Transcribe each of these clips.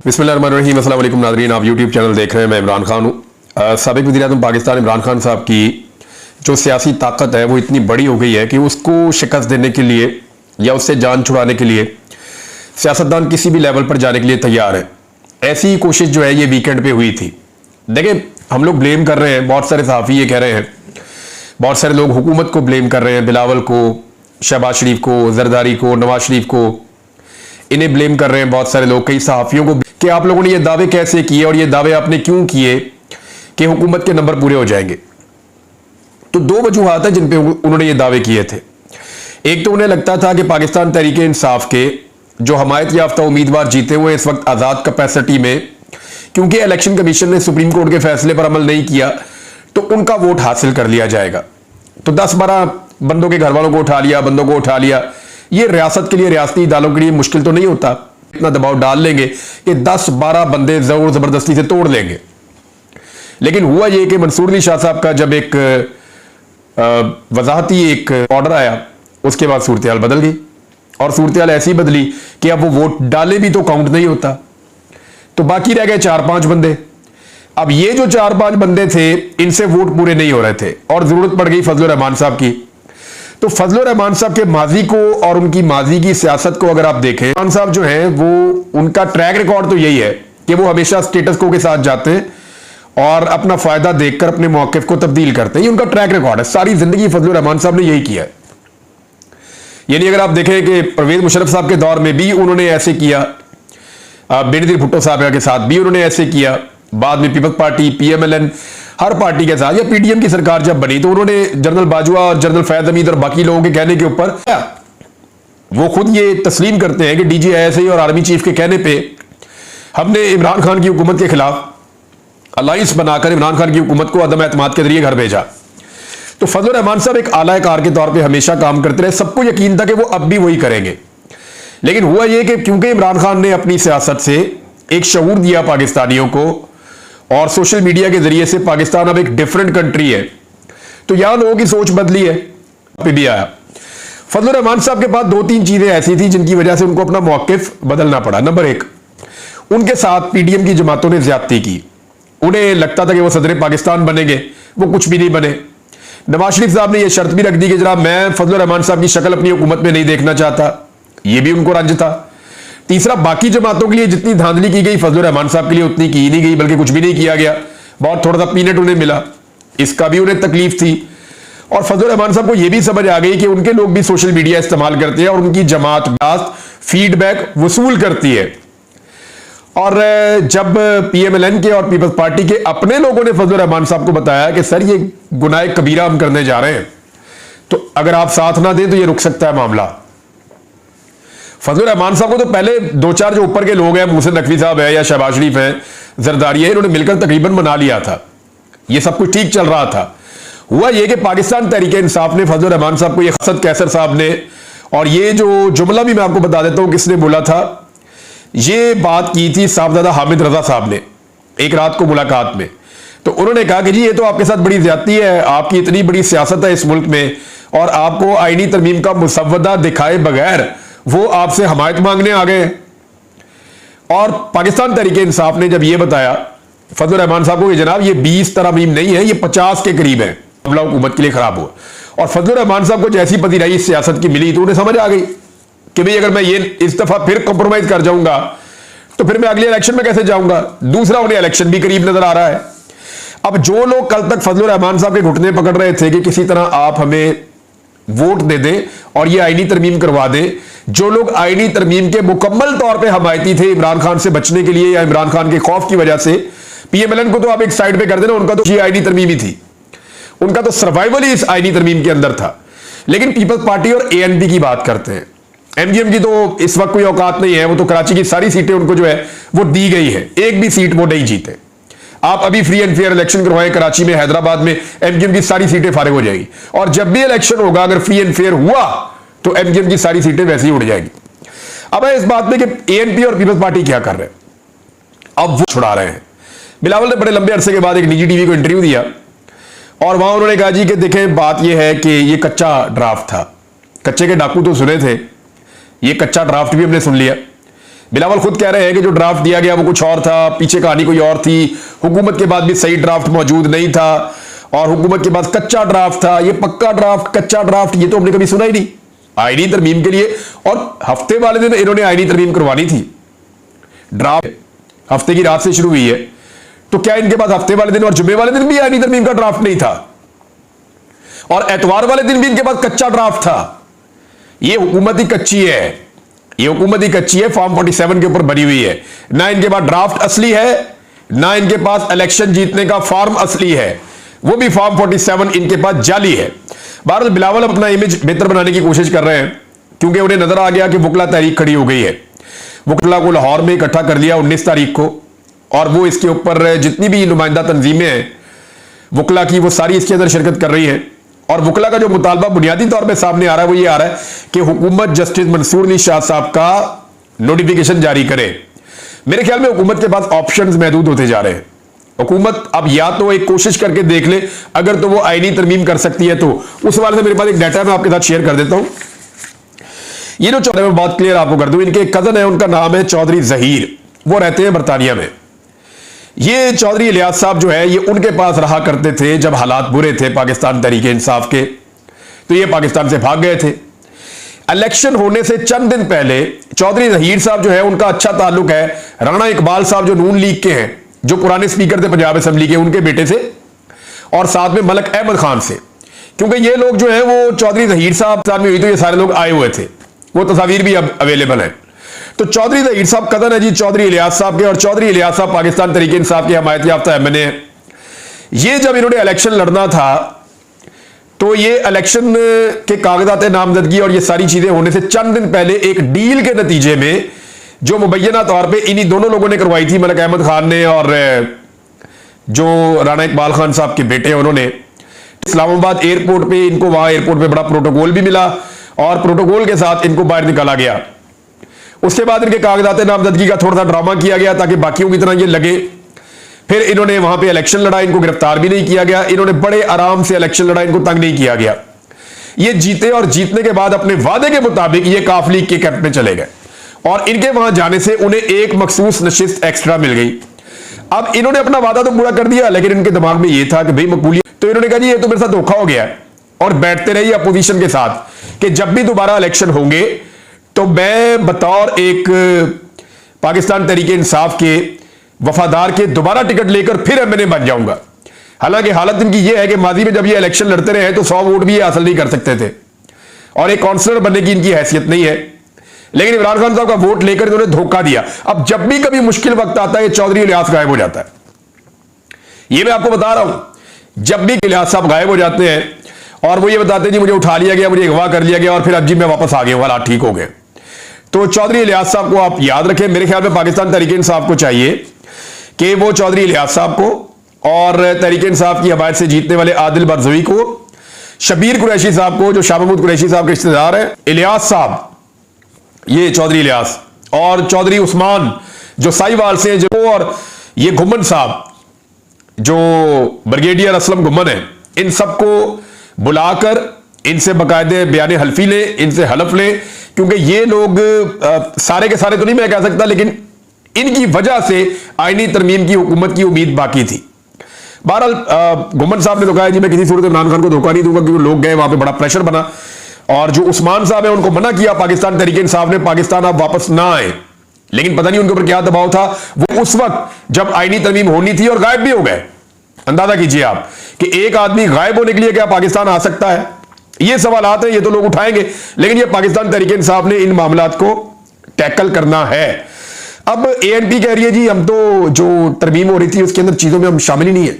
बिस्मिल्लाहिर्रहमानिर्रहीम। अस्सलाम वालेकुम नाज़रीन, आप यूट्यूब चैनल देख रहे हैं। मैं इमरान खान हूँ। साबिक़ वज़ीर-ए-आज़म पाकिस्तान इमरान खान साहब की जो सियासी ताकत है वो इतनी बड़ी हो गई है कि उसको शिकस्त देने के लिए या उससे जान छुड़ाने के लिए सियासतदान किसी भी लेवल पर जाने के लिए तैयार है। ऐसी कोशिश जो है ये वीकेंड पे हुई थी। देखिए, हम लोग ब्लेम कर रहे हैं, बहुत सारे सहाफ़ी ये कह रहे हैं, बहुत सारे लोग हुकूमत को ब्लेम कर रहे हैं, बिलावल को, शहबाज शरीफ को, जरदारी को, नवाज शरीफ को, इन्हें ब्लेम कर रहे हैं बहुत सारे लोग, कई सहाफ़ियों को, कि आप लोगों ने ये दावे कैसे किए और ये दावे आपने क्यों किए कि हुकूमत के नंबर पूरे हो जाएंगे। तो दो वजूहात है जिन पे उन्होंने ये दावे किए थे। एक तो उन्हें लगता था कि पाकिस्तान तहरीक इंसाफ के जो हमायत याफ्ता उम्मीदवार जीते हुए इस वक्त आज़ाद कैपेसिटी में, क्योंकि इलेक्शन कमीशन ने सुप्रीम कोर्ट के फैसले पर अमल नहीं किया, तो उनका वोट हासिल कर लिया जाएगा। तो 10-12 बंदों के घर वालों को उठा लिया, बंदों को उठा लिया। ये रियासत के लिए, रियासती इदारों के लिए मुश्किल तो नहीं होता, इतना दबाव डाल लेंगे कि 10-12 बंदे जोर जबरदस्ती से तोड़ लेंगे। लेकिन हुआ ये कि मंसूर अली शाह साहब का जब एक वजाहती एक ऑर्डर आया, उसके बाद सूरत हाल बदल गई। और सूरत हाल ऐसी बदली कि अब वो वोट डाले भी तो काउंट नहीं होता, तो बाकी रह गए 4-5 बंदे। अब ये जो 4-5 बंदे थे, इनसे वोट पूरे नहीं हो रहे थे और जरूरत पड़ गई फजलुर रहमान साहब की। तो फजलुर रहमान साहब के माजी को और उनकी माजी की सियासत को अगर आप देखें, रहमान साहब जो है वो, उनका ट्रैक रिकॉर्ड तो यही है कि वो हमेशा स्टेटस को के साथ जाते हैं और अपना फायदा देखकर अपने मौकिफ को तब्दील करते हैं। ये उनका ट्रैक रिकॉर्ड है, सारी जिंदगी फजलुर रहमान साहब ने यही किया है। यानी अगर आप देखें कि परवेज मुशर्रफ साहब के दौर में भी उन्होंने ऐसे किया, बेनजीर भुट्टो साहब के साथ भी उन्होंने ऐसे किया, बाद में पीपल्स पार्टी, PMLN, हर पार्टी के साथ, या PDM की सरकार जब बनी तो उन्होंने जनरल बाजवा और जनरल फैज हमीद और बाकी लोगों के कहने के ऊपर, वो खुद ये तस्लीम करते हैं कि DGISI और आर्मी चीफ के कहने पे हमने इमरान खान की हुकूमत के खिलाफ अलायंस बनाकर इमरान खान की हुकूमत को अदम एतमाद के जरिए घर भेजा। तो फजलुर रहमान साहब एक आला कार के तौर पर हमेशा काम करते रहे, सबको यकीन था कि वो अब भी वही करेंगे। लेकिन हुआ ये कि क्योंकि इमरान खान ने अपनी सियासत से एक शऊर दिया पाकिस्तानियों को और सोशल मीडिया के जरिए से पाकिस्तान अब एक डिफरेंट कंट्री है, तो यहां लोगों की सोच बदली है, पे भी आया। फजलुर रहमान साहब के पास 2-3 चीजें ऐसी थी जिनकी वजह से उनको अपना मौकिफ बदलना पड़ा। नंबर 1, उनके साथ PDM की जमातों ने ज्यादती की। उन्हें लगता था कि वो सदर पाकिस्तान बनेंगे, वो कुछ भी नहीं बने। नवाज शरीफ साहब ने यह शर्त भी रख दी कि जनाब मैं फजलुर रहमान साहब की शक्ल अपनी हुकूमत में नहीं देखना चाहता, यह भी उनको रंज था। तीसरा, बाकी जमातों के लिए जितनी धांधली की गई फजलुर रहमान साहब के लिए उतनी की नहीं गई, बल्कि कुछ भी नहीं किया गया, बहुत थोड़ा सा पीनट उन्हें मिला, इसका भी उन्हें तकलीफ थी। और फजलुर रहमान साहब को यह भी समझ आ गई कि उनके लोग भी सोशल मीडिया इस्तेमाल करते हैं और उनकी जमात फीडबैक वसूल करती है। और जब PMLN के और पीपल्स पार्टी के अपने लोगों ने फजलुर रहमान साहब को बताया कि सर ये गुनाह कबीरा हम करने जा रहे हैं, तो अगर आप साथ ना दें तो ये रुक सकता है मामला। फजलुर रहमान साहब को तो पहले 2-4 जो ऊपर के लोग हैं, मोहसिन नकवी साहब है या शहबाज शरीफ है, जरदारी है, इन्होंने मिलकर तकरीबन मना लिया था, ये सब कुछ ठीक चल रहा था। हुआ ये कि पाकिस्तान तहरीक इंसाफ ने फजलुर रहमान साहब को, ये हसन कैसर साहब ने, और ये जो जुमला भी मैं आपको बता देता हूं किसने बोला था, ये बात की थी साहबजादा हामिद रजा साहब ने एक रात को मुलाकात में। तो उन्होंने कहा कि जी ये तो आपके साथ बड़ी ज्यादती है, आपकी इतनी बड़ी सियासत है इस मुल्क में और आपको आईनी तरमीम का मुसव्वदा दिखाए बगैर वो आपसे हमायत मांगने आ गए। और पाकिस्तान तहरीक इंसाफ ने जब ये बताया फजलुर रहमान साहब को कि जनाब ये 20 तरमीम नहीं है, ये 50 के करीब है, मामला हुकूमत के लिए खराब हुआ। और फजलुर रहमान साहब को जैसी पजीराई इस सियासत की मिली तो उन्हें समझ आ गई कि भाई अगर मैं ये इस दफा फिर कॉम्प्रोमाइज कर जाऊंगा तो फिर मैं अगले इलेक्शन में कैसे जाऊंगा। दूसरा, उन्हें इलेक्शन भी करीब नजर आ रहा है। अब जो लोग कल तक फजलुर रहमान साहब के घुटने पकड़ रहे थे कि किसी तरह आप हमें वोट दे दें और ये आईनी तरमीम करवा दें, जो लोग आईनी तरमीम के मुकम्मल तौर पे हमायती थे इमरान खान से बचने के लिए या इमरान खान के खौफ की वजह से, PMLN को तो आप एक साइड पे कर देना, उनका तो ये आईनी तरमीम ही थी, उनका तो सर्वाइवल ही इस आईनी तरमीम के अंदर था। लेकिन पीपल्स पार्टी और ANP की बात करते हैं, MGM की तो इस वक्त कोई औकात नहीं है, वो तो कराची की सारी सीटें उनको जो है वो दी गई है, एक भी सीट वो नहीं जीते। आप अभी फ्री एंड फेयर इलेक्शन करवाएं कराची में, हैदराबाद में, MGM की सारी सीटें फारिग हो जाएगी। और जब भी इलेक्शन होगा अगर फ्री एंड फेयर हुआ तो MGM की सारी सीटें वैसे ही उड़ जाएगी। अब है इस बात में कि ANP और पीपल्स पार्टी क्या कर रहे हैं, अब वो छुड़ा रहे हैं। बिलावल ने बड़े लंबे अरसे के बाद एक निजी टीवी को इंटरव्यू दिया और वहां उन्होंने कहा जी कि देखें बात यह है कि ये कच्चा ड्राफ्ट था, कच्चे के डाकू तो सुने थे, ये कच्चा ड्राफ्ट भी हमने सुन लिया, बिलावल खुद कह रहे हैं कि जो ड्राफ्ट दिया गया वो कुछ और था, पीछे कहानी कोई और थी, हुकूमत के बाद भी सही ड्राफ्ट मौजूद नहीं था और हुकूमत के पास कच्चा ड्राफ्ट था। ये पक्का ड्राफ्ट, कच्चा ड्राफ्ट, ये तो हमने कभी सुना ही नहीं आईनी तरमीम के लिए। और हफ्ते वाले दिन इन्होंने आईनी तरमीम करवानी थी। ड्राफ्ट हफ्ते की रात से शुरू हुई है, तो क्या इनके पास हफ्ते वाले दिन और जुम्मे वाले दिन भी आईनी तरमीम का ड्राफ्ट नहीं था? और एतवार वाले दिन भी इनके पास कच्चा ड्राफ्ट था। ये हुकूमत ही कच्ची है, ये हुकूमत ही कच्ची है, फॉर्म 47 के ऊपर बनी हुई है। ना इनके पास ड्राफ्ट असली है, ना इनके पास इलेक्शन जीतने का फॉर्म असली है, वो भी फॉर्म 47 इनके पास जाली है। बहरहाल बिलावल अपना इमेज बेहतर बनाने की कोशिश कर रहे हैं, क्योंकि उन्हें नजर आ गया कि वकला तहरीक खड़ी हो गई है। वकला को लाहौर में इकट्ठा कर लिया 19 तारीख को, और वो इसके ऊपर जितनी भी नुमाइंदा तंजीमें हैं वकला की, वो सारी इसके अंदर शिरकत कर रही है। और वकला का जो मुतालबा बुनियादी तौर पे सामने आ रहा है वो ये आ रहा है कि हुकूमत जस्टिस मंसूर अली शाह साहब का नोटिफिकेशन जारी करे। मेरे ख्याल में हुकूमत के पास ऑप्शंस महदूद होते जा रहे हैं। हुकूमत अब या तो एक कोशिश करके देख ले, अगर तो वो आईनी तरमीम कर सकती है तो उस हवाले से मेरे पास एक डाटा मैं आपके साथ शेयर कर देता हूं। ये जो चौधरी, मैं बात क्लियर आपको कर दूं, इनके एक कजन है, उनका नाम है चौधरी जहीर, वो रहते हैं बरतानिया में। ये चौधरी इलियास साहब जो है ये उनके पास रहा करते थे जब हालात बुरे थे पाकिस्तान तहरीक इंसाफ के, तो ये पाकिस्तान से भाग गए थे। इलेक्शन होने से चंद दिन पहले चौधरी जहीर साहब जो है उनका अच्छा ताल्लुक है राणा इकबाल साहब जो नून लीग के हैं, जो पुराने स्पीकर थे पंजाब असेंबली के, उनके बेटे से, और साथ में मलक अहमद खान से। क्योंकि ये लोग जो है वो चौधरी जहीर साहब में हुई तो ये सारे लोग आए हुए थे, वो तस्वीर भी अब अवेलेबल है। तो चौधरी जहीर साहब कदर है जी चौधरी इलियास साहब के, और चौधरी इलियास साहब पाकिस्तान तहरीक इंसाफ के हमायत याफ्ता एमएनए हैं। ये जब इन्होंने इलेक्शन लड़ना था तो ये इलेक्शन के कागजात नामजदगी और ये सारी चीजें होने से चंद दिन पहले एक डील के नतीजे में जो मुबैना तौर पे इन्हीं दोनों लोगों ने करवाई थी, मलक अहमद खान ने और जो राणा इकबाल खान साहब के बेटे हैं उन्होंने, इस्लामाबाद एयरपोर्ट पे इनको, वहां एयरपोर्ट पे बड़ा प्रोटोकॉल भी मिला और प्रोटोकॉल के साथ इनको बाहर निकाला गया। उसके बाद इनके कागजात नामजदगी का थोड़ा सा ड्रामा किया गया ताकि बाकियों की तरह ये लगे। फिर इन्होंने वहां पे इलेक्शन लड़ा, इनको गिरफ्तार भी नहीं किया गया, इन्होंने बड़े आराम से इलेक्शन लड़ा, इनको तंग नहीं किया गया। ये जीते और जीतने के बाद अपने वादे के मुताबिक ये काफ लीग के कैंप में चले गए और इनके वहां जाने से उन्हें एक मखसूस नशिस्त एक्स्ट्रा मिल गई। अब इन्होंने अपना वादा तो पूरा कर दिया, लेकिन इनके दिमाग में यह था कि भाई मकबूलियत, तो इन्होंने कहा जी ये तो मेरे साथ धोखा हो गया और बैठते रहिए अपोजिशन के साथ कि जब भी दोबारा इलेक्शन होंगे तो मैं बतौर एक पाकिस्तान तहरीक इंसाफ के वफादार के दोबारा टिकट लेकर फिर एमएनए बन जाऊंगा। हालांकि हालत इनकी यह है कि माजी में जब ये इलेक्शन लड़ते रहे तो 100 वोट भी ये हासिल नहीं कर सकते थे और एक काउंसलर बनने की इनकी हैसियत नहीं है, लेकिन इमरान खान साहब का वोट लेकर इन्होंने धोखा दिया। अब जब भी कभी मुश्किल वक्त आता है चौधरी इलियास गायब हो जाता है। यह मैं आपको बता रहा हूं, जब भी इलियास साहब गायब हो जाते हैं और वो ये बताते हैं जी मुझे उठा लिया गया, मुझे अगवा कर लिया गया और फिर अब जी मैं वापस आ गया हूं, हालात ठीक हो गए। तो चौधरी इलियास साहब को आप याद रखें। मेरे ख्याल में पाकिस्तान तहरीक इंसाफ को चाहिए कि वो चौधरी इलियास साहब को और तहरीक इंसाफ की हमायत से जीतने वाले आदिल बरजवी को, शबीर कुरैशी साहब को जो शाह महमूद कुरैशी साहब के रिश्तेदार हैं, इलियास साहब, ये चौधरी इलियास और चौधरी उस्मान जो साहिवाल से, जो और ये घुमन साहब जो ब्रिगेडियर असलम घुमन है, इन सबको बुलाकर इनसे बाकायदे बयान हल्फी ले, इनसे हलफ ले, क्योंकि ये लोग सारे के सारे तो नहीं मैं कह सकता, लेकिन इनकी वजह से आईनी तरमीम की हुकूमत की उम्मीद बाकी थी। बहरहाल घुमन साहब ने तो कहा जी मैं किसी सूरत में इमरान खान को धोखा नहीं दूंगा, क्योंकि लोग गए वहां पे बड़ा प्रेशर बना और जो उस्मान साहब है उनको मना किया पाकिस्तान तहरीक इंसाफ ने, पाकिस्तान आप वापस ना आए, लेकिन पता नहीं उनके ऊपर क्या दबाव था। वो उस वक्त जब आईनी तरमीम होनी थी और गायब भी हो गए। अंदाजा कीजिए आप कि एक आदमी गायब होने के लिए क्या पाकिस्तान आ सकता है? ये सवालात हैं, ये तो लोग उठाएंगे, लेकिन ये पाकिस्तान तहरीक इंसाफ ने इन मामलात को टैकल करना है। अब एएनपी कह रही है जी हम तो जो तरमीम हो रही थी उसके अंदर चीजों में हम शामिल ही नहीं है,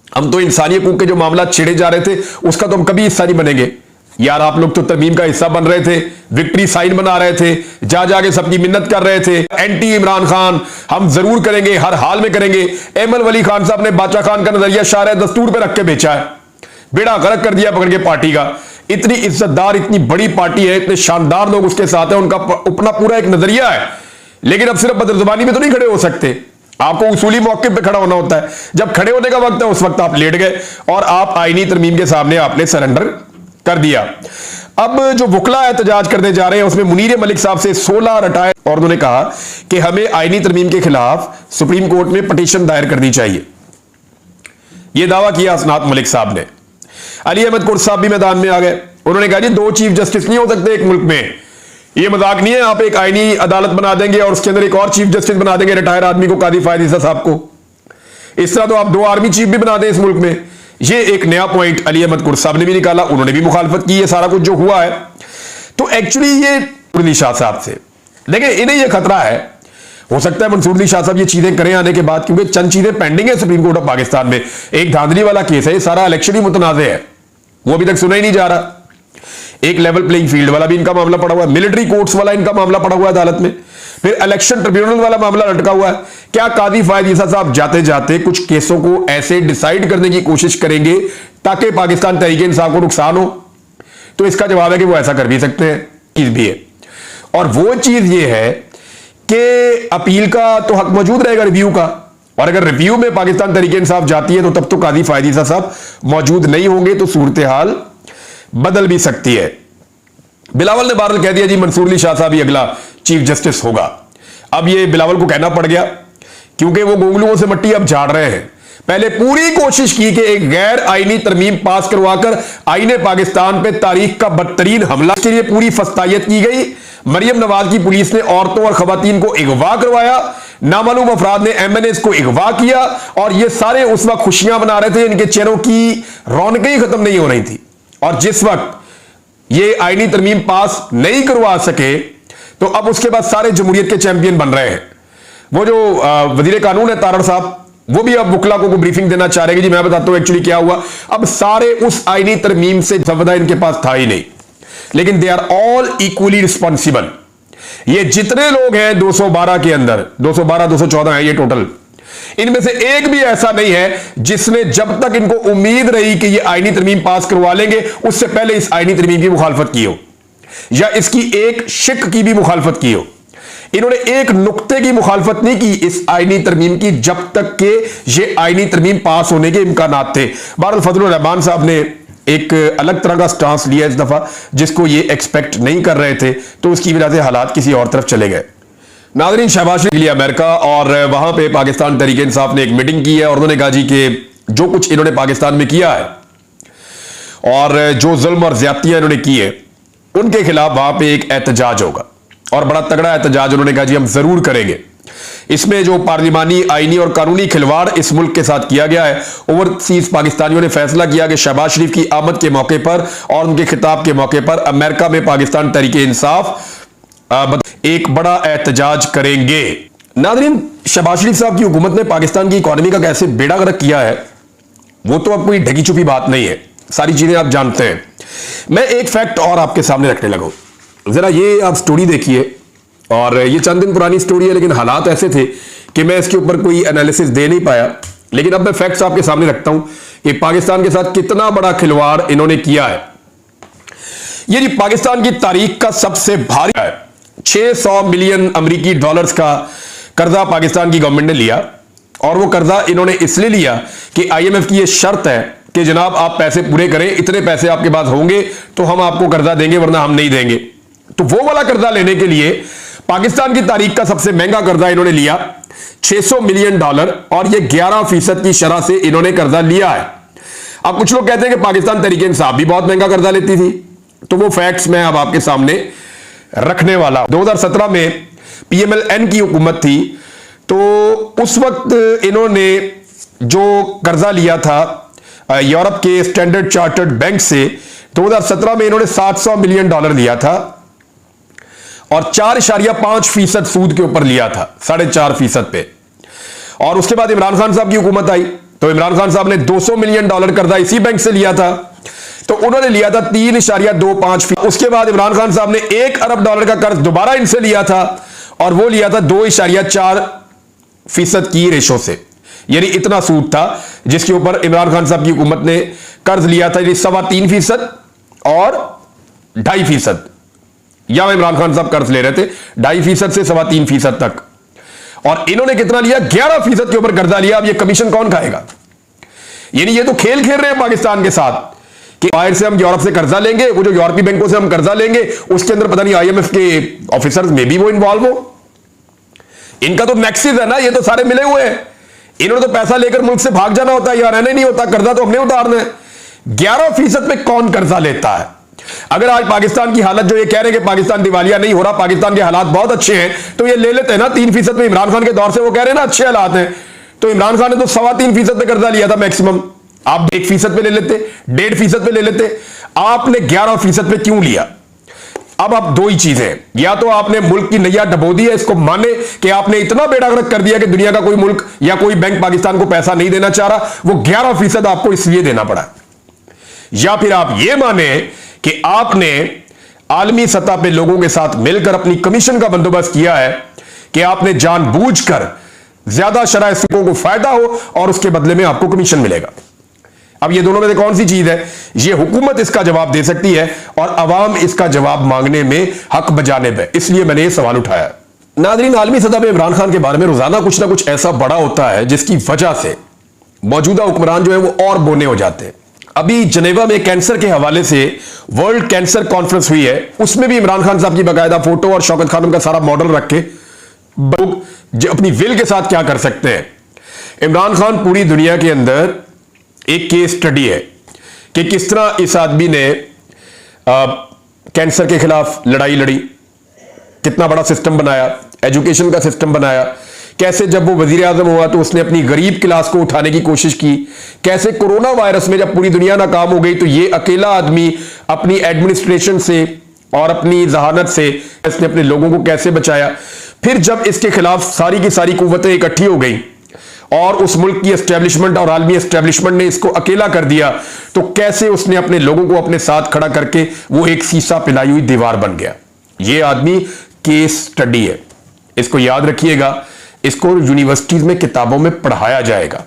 हम तो इंसानी हकूक के जो मामला छेड़े जा रहे थे उसका तो हम कभी हिस्सा नहीं बनेंगे। यार आप लोग तो तरमीम का हिस्सा बन रहे थे, विक्ट्री साइन बना रहे थे, जा जाके सबकी मिन्नत कर रहे थे, एंटी इमरान खान हम जरूर करेंगे, हर हाल में करेंगे। एमएल वली खान साहब ने बादशाह खान का नजरिया शार दस्तूर पे रख के बेचा है, बेड़ा गर्क कर दिया पकड़ के पार्टी का। इतनी इज्जतदार, इतनी बड़ी पार्टी है, इतने शानदार लोग उसके साथ हैं, उनका अपना पूरा एक नजरिया है, लेकिन अब सिर्फ बदरजुबानी में तो नहीं खड़े हो सकते, आपको उसूली मौके पे खड़ा होना होता है। जब खड़े होने का वक्त है उस वक्त आप लेट गए और आप आईनी तरमीम के सामने आपने सरेंडर कर दिया। अब जो वकला एहतजाज करने जा रहे हैं उसमें मुनीर मलिक साहब से 16 रटाए और उन्होंने कहा कि हमें आईनी तरमीम के खिलाफ सुप्रीम कोर्ट में पिटीशन दायर करनी चाहिए। यह दावा किया हसनात मलिक साहब ने। अली अहमद कुर्द साहब भी मैदान में आ गए। उन्होंने कहा जी 2 चीफ जस्टिस नहीं हो सकते एक मुल्क में, यह मजाक नहीं है। आप एक आईनी अदालत बना देंगे और उसके अंदर एक और चीफ जस्टिस बना देंगे रिटायर आदमी को, कादी फायद ईसा साहब को। इस तरह तो आप 2 आर्मी चीफ भी बना दें इस मुल्क में। ये एक नया पॉइंट अली अहमद कुर्द साहब ने भी निकाला, उन्होंने भी मुखालफत की। ये सारा कुछ जो हुआ है तो एक्चुअली ये अली शाह साहब से देखिए, इन्हें यह खतरा है, हो सकता है मंसूर अली शाह साहब ये चीजें करें आने के बाद, क्योंकि चंद चीजें पेंडिंग है सुप्रीम कोर्ट ऑफ पाकिस्तान में। एक धांधली वाला केस है, ये सारा इलेक्शन ही मुतनाज़ है, वो अभी तक सुना ही नहीं जा रहा। एक लेवल प्लेइंग फील्ड वाला भी इनका मामला पड़ा हुआ है, मिलिट्री कोर्ट्स वाला इनका मामला पड़ा हुआ है अदालत में, फिर इलेक्शन ट्रिब्यूनल वाला मामला लटका हुआ है। क्या कादी फायद ईसा साहब जाते जाते कुछ केसों को ऐसे डिसाइड करने की कोशिश करेंगे ताकि पाकिस्तान तहरीक इंसाफ को नुकसान हो? तो इसका जवाब है कि वो ऐसा कर भी सकते हैं, चीज भी है। और वो चीज ये है कि अपील का तो हक मौजूद रहेगा, रिव्यू का, और अगर रिव्यू में पाकिस्तान तहरीक इंसाफ जाती है तो तब तो कादी फायद ईसा साहब मौजूद नहीं होंगे, तो सूरत हाल बदल भी सकती है। बिलावल ने बहरहाल कह दिया जी मंसूर अली शाह साहब ही अगला चीफ जस्टिस होगा। अब ये बिलावल को कहना पड़ गया क्योंकि वो गोंगलुओं से मट्टी अब झाड़ रहे हैं। पहले पूरी कोशिश की कि एक गैर आईनी तरमीम पास करवाकर आईने पाकिस्तान पे तारीख का बदतरीन हमला के लिए पूरी फस्तायत की गई। मरियम नवाज की पुलिस ने औरतों और खवातीन को अगवा करवाया, नामालूम अफराद ने एमएनएस को अगवा किया, और ये सारे उस वक्त खुशियां मना रहे थे, इनके चेहरों की रौनकें ही खत्म नहीं हो रही थी। और जिस वक्त ये आईनी तरमीम पास नहीं करवा सके तो अब उसके बाद सारे जमहूरियत के चैंपियन बन रहे हैं। वो जो वजीर कानून है तारड़ साहब, वो भी अब वकला को ब्रीफिंग देना चाह रहे हैं कि जी मैं बताता हूं एक्चुअली क्या हुआ। अब सारे उस आईनी तरमीम से संविदा इनके पास था ही नहीं, लेकिन they are all equally responsible. ये जितने लोग हैं 212 के अंदर, 212 214 है ये टोटल, इनमें से एक भी ऐसा नहीं है जिसने जब तक इनको उम्मीद रही कि ये आईनी तरमीम पास करवा लेंगे उससे पहले इस आईनी तरमीम की मुखालफत की हो या इसकी एक शिक की भी मुखालफत की हो। इन्होंने एक नुक्ते की मुखालफत नहीं की इस आईनी तरमीम की जब तक के ये आईनी तरमीम पास होने के इम्कानात थे। बहरहाल फजलुर रहमान साहब ने एक अलग तरह का स्टांस लिया इस दफा, जिसको ये एक्सपेक्ट नहीं कर रहे थे, तो उसकी वजह से हालात किसी और तरफ चले गए। नाज़रीन, शहबाज शरीफ के लिए अमेरिका और वहां पे पाकिस्तान तहरीक इंसाफ ने एक मीटिंग की है और उन्होंने कहा जी कि जो कुछ इन्होंने पाकिस्तान में किया है और जो जुल्म और ज्यादतियां इन्होंने की है उनके खिलाफ वहां पे एक एहतजाज होगा, और बड़ा तगड़ा एहतजाज उन्होंने कहा जी हम जरूर करेंगे। इसमें जो पार्लिमानी, आईनी और कानूनी खिलवाड़ इस मुल्क के साथ किया गया है, ओवरसीज पाकिस्तानियों ने फैसला किया कि शहबाज शरीफ की आमद के मौके पर और उनके खिताब के मौके पर अमेरिका में पाकिस्तान तहरीक इंसाफ एक बड़ा एहतजाज करेंगे। नाज़रीन, शहबाज शरीफ साहब की हुकूमत ने पाकिस्तान की इकोनॉमी का कैसे बेड़ा गर्क किया है वो तो अब कोई ढकी छुपी बात नहीं है, सारी चीजें आप जानते हैं। मैं एक फैक्ट और आपके सामने रखने लगा, जरा ये आप स्टोरी देखिए, और ये चंद दिन पुरानी स्टोरी है लेकिन हालात ऐसे थे कि मैं इसके ऊपर कोई एनालिसिस दे नहीं पाया, लेकिन अब मैं फैक्ट्स आपके सामने रखता हूं कि पाकिस्तान के साथ कितना बड़ा खिलवाड़ इन्होंने किया है। ये जी पाकिस्तान की तारीख का सबसे भारी है, 600 मिलियन अमेरिकी डॉलर्स का कर्जा पाकिस्तान की गवर्नमेंट ने लिया, और वो कर्जा इन्होंने इसलिए लिया कि आईएमएफ की ये शर्त है कि जनाब आप पैसे पूरे करें, इतने पैसे आपके पास होंगे तो हम आपको कर्जा देंगे वरना हम नहीं देंगे। तो वो वाला कर्जा लेने के लिए पाकिस्तान की तारीख का सबसे महंगा कर्जा इन्होंने लिया, 600 मिलियन डॉलर, और ये 11% की शरह से इन्होंने कर्जा लिया है। अब कुछ लोग कहते हैं कि पाकिस्तान तहरीक इंसाफ भी बहुत महंगा कर्जा लेती थी, तो वो फैक्ट्स मैं अब आपके सामने रखने वाला। 2017 में पीएमएल-एन की हुकूमत थी, तो उस वक्त इन्होंने जो कर्जा लिया था यूरोप के स्टैंडर्ड चार्टर्ड बैंक से, 2017 में इन्होंने 700 मिलियन डॉलर लिया था और 4.5% सूद के ऊपर लिया था, 4.5% पे। और उसके बाद इमरान खान साहब की हुकूमत आई तो इमरान खान साहब ने 200 मिलियन डॉलर कर्जा इसी बैंक से लिया था, तो उन्होंने लिया था 3.25%। उसके बाद इमरान खान साहब ने 1 अरब डॉलर का कर्ज दोबारा इनसे लिया था और वो लिया था 2.4% की रेशो से, यानी इतना सूद था जिसके ऊपर इमरान खान साहब की हुकूमत ने कर्ज लिया था, 3.25% और 2.5%। या इमरान खान साहब कर्ज ले रहे थे 2.5% से 3.25% तक, और इन्होंने कितना लिया, 11% के ऊपर कर्जा लिया। अब ये कमीशन कौन खाएगा? यानी ये तो खेल खेल रहे हैं पाकिस्तान के साथ कि बाहर से हम यूरोप से कर्जा लेंगे, वो जो यूरोपीय बैंकों से हम कर्जा लेंगे उसके अंदर पता नहीं आईएमएफ के ऑफिसर्स में भी वो इन्वॉल्व हो। इनका तो नेक्सिस है ना, ये तो सारे मिले हुए हैं। इन्होंने तो पैसा लेकर मुल्क से भाग जाना होता है, या रहना नहीं होता, कर्जा तो हमने उतारना है। 11% पे कौन कर्जा लेता है? अगर आज पाकिस्तान की हालत जो ये कह रहे हैं कि पाकिस्तान दिवालिया नहीं हो रहा, पाकिस्तान के हालात बहुत अच्छे हैं, तो ये ले लेते हैं ना 3% में। इमरान खान के दौर से वो कह रहे हैं ना अच्छे हालात हैं, तो इमरान खान ने तो 3.25% पे कर्जा लिया था मैक्सिमम। आप 1% पे ले लेते, 1.5% पे ले लेते, आपने 11% पे क्यों लिया? अब आप दो ही चीजें, या तो आपने मुल्क की नैया डबो दी है, इसको माने कि आपने इतना बेड़ा गर्क कर दिया कि दुनिया का कोई मुल्क या कोई बैंक पाकिस्तान को पैसा नहीं देना चाह रहा, वो 11% आपको इसलिए देना पड़ा, या फिर आप ये माने कि आपने आलमी सतह पे लोगों के साथ मिलकर अपनी कमीशन का बंदोबस्त किया है कि आपने जानबूझकर ज्यादा शराय सूकों को फायदा हो और उसके बदले में आपको कमीशन मिलेगा। अब ये दोनों में से कौन सी चीज है? ये हुकूमत इसका जवाब दे सकती है और अवाम इसका जवाब मांगने में हक बजानिब है, इसलिए मैंने ये सवाल उठाया। नाज़रीन, आलमी सतह पे इमरान खान के बारे में रोजाना कुछ ना कुछ ऐसा बड़ा होता है जिसकी वजह से मौजूदा हुक्मरान जो है वो और बोने हो जाते हैं। अभी जनेवा में कैंसर के हवाले से वर्ल्ड कैंसर कॉन्फ्रेंस हुई है, उसमें भी इमरान खान साहब की बाकायदा फोटो और शौकत खानम का सारा मॉडल रख के लोग अपनी विल के साथ क्या कर सकते हैं। इमरान खान पूरी दुनिया के अंदर एक केस स्टडी है कि किस तरह इस आदमी ने कैंसर के खिलाफ लड़ाई लड़ी, कितना बड़ा सिस्टम बनाया, एजुकेशन का सिस्टम बनाया, कैसे जब वो वजीर आजम हुआ तो उसने अपनी गरीब क्लास को उठाने की कोशिश की, कैसे कोरोना वायरस में जब पूरी दुनिया नाकाम हो गई तो ये अकेला आदमी अपनी एडमिनिस्ट्रेशन से और अपनी जहानत से इसने अपने लोगों को कैसे बचाया। फिर जब इसके खिलाफ सारी की सारी कुव्वतें इकट्ठी हो गई और उस मुल्क की एस्टेब्लिशमेंट और आलमी एस्टेब्लिशमेंट ने इसको अकेला कर दिया, तो कैसे उसने अपने लोगों को अपने साथ खड़ा करके वो एक शीशा पिलाई हुई दीवार बन गया। ये आदमी केस स्टडी है, इसको याद रखिएगा, इसको यूनिवर्सिटीज में किताबों में पढ़ाया जाएगा।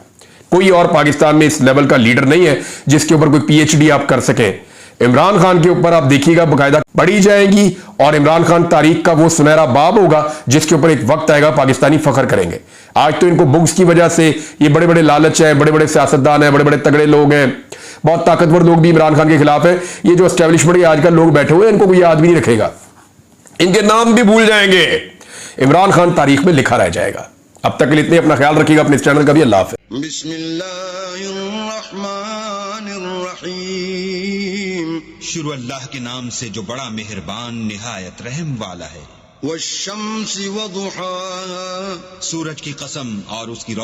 कोई और पाकिस्तान में इस लेवल का लीडर नहीं है जिसके ऊपर कोई पीएचडी आप कर सके। इमरान खान के ऊपर आप देखिएगा बाकायदा पढ़ी जाएगी और इमरान खान तारीख का वो सुनहरा बाब होगा जिसके ऊपर एक वक्त आएगा पाकिस्तानी फख्र करेंगे। आज तो इनको बुक्स की वजह से ये बड़े बड़े लालच है, बड़े बड़े सियासतदान हैं, बड़े बड़े तगड़े लोग हैं, बहुत ताकतवर लोग भी इमरान खान के खिलाफ है। ये जो एस्टेब्लिशमेंट के आजकल लोग बैठे हुए हैं इनको कोई याद भी नहीं रखेगा, इनके नाम भी भूल जाएंगे। इमरान खान तारीख में लिखा रह जाएगा। अब तक के लिए इतने, अपना ख्याल रखिएगा, अपने इस चैनल का भी। अल्लाह हाफ़िज़। बिस्मिल्लाहिर्रहमानिर्रहीम। शुरू अल्लाह के नाम से जो बड़ा मेहरबान निहायत रहम वाला है। वश्शम्सि वदुहाहा। सूरज की कसम और उसकी